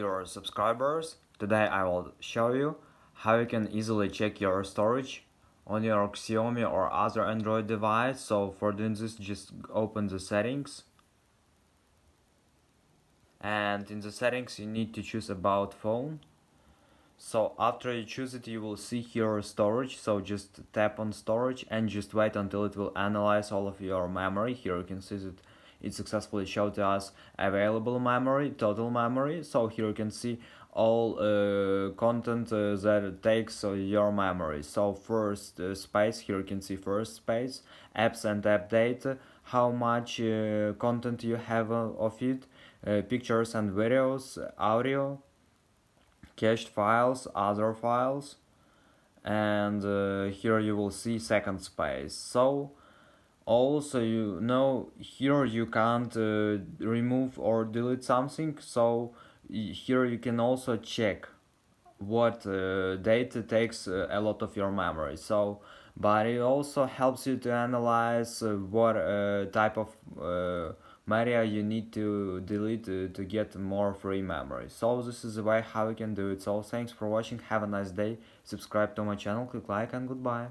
Your subscribers. Today I will show you how you can easily check your storage on your Xiaomi or other Android device. So for doing this, just open the settings, and in the settings you need to choose about phone. So after you choose it, you will see here storage. So just tap on storage and just wait until it will analyze all of your memory. Here you can see that it successfully showed to us available memory, total memory. So here you can see all content that takes your memory. So first space, here you can see first space, apps and update, how much content you have of it, pictures and videos, audio, cached files, other files, and here you will see second space. So also here you can't remove or delete something, so here you can also check what data takes a lot of your memory. So but it also helps you to analyze what type of media you need to delete to get more free memory. So this is the way how you can do it. So thanks for watching, have a nice day, subscribe to my channel, click like, and goodbye.